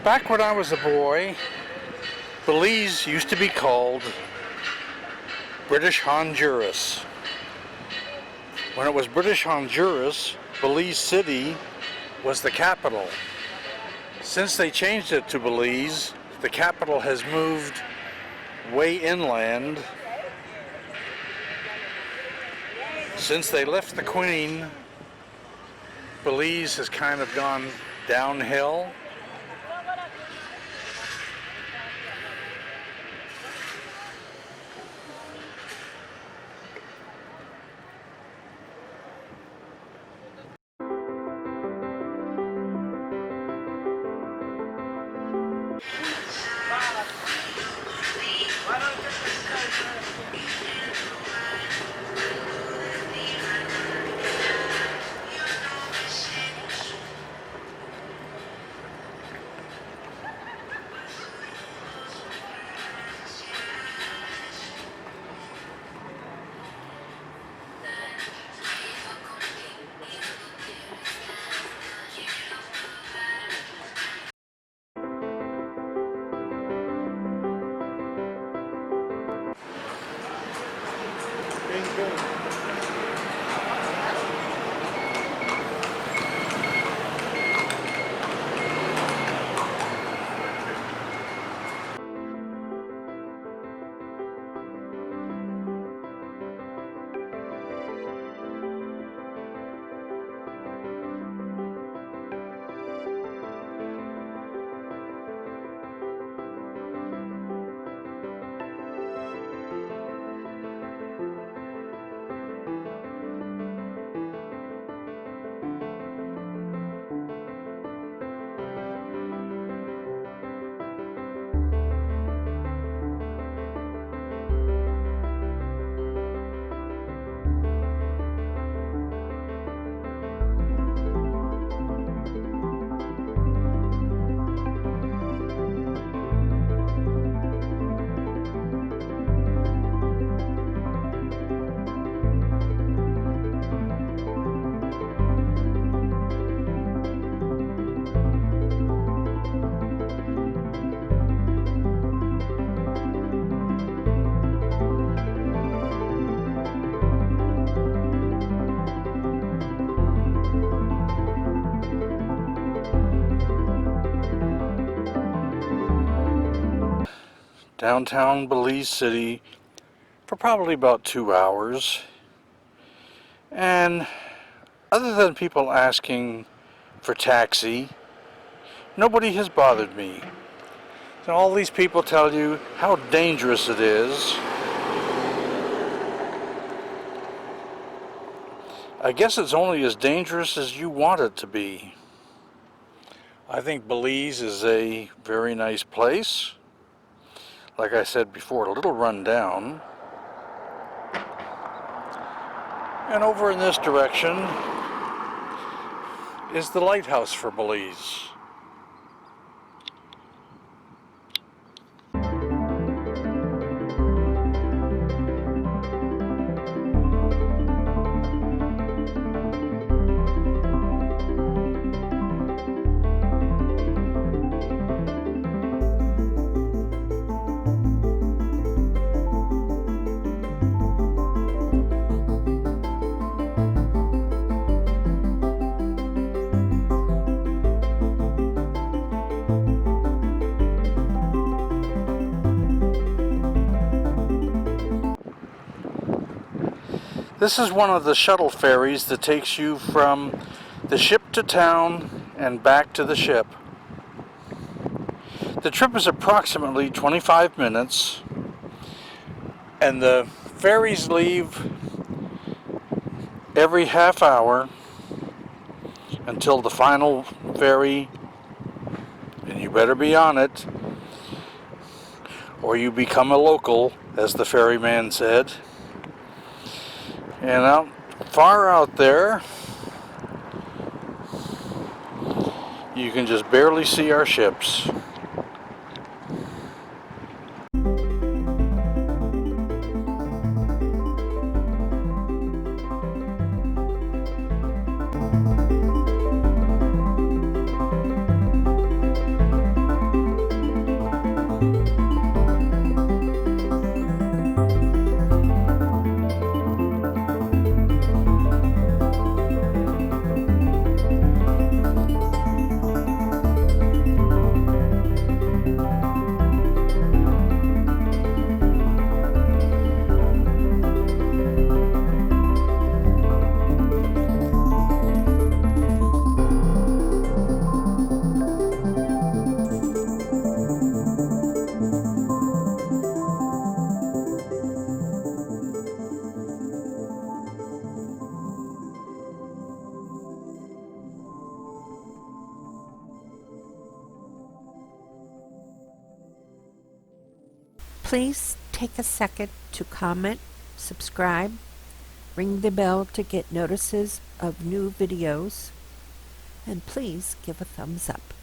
Back when I was a boy, Belize used to be called British Honduras. When it was British Honduras, Belize City was the capital. Since they changed it to Belize, the capital has moved way inland. Since they left the Queen, Belize has kind of gone downhill. Downtown Belize City for probably about 2 hours, and other than people asking for taxi, nobody has bothered me. So all these people tell you how dangerous it is. I guess it's only as dangerous as you want it to be. I think Belize is a very nice place. Like I said before, a little run down. And over in this direction is the lighthouse for Belize. This is one of the shuttle ferries that takes you from the ship to town and back to the ship. The trip is approximately 25 minutes, and the ferries leave every half hour until the final ferry, and you better be on it, or you become a local, as the ferryman said. And far out there, you can just barely see our ships. Please take a second to comment, subscribe, ring the bell to get notices of new videos, and please give a thumbs up.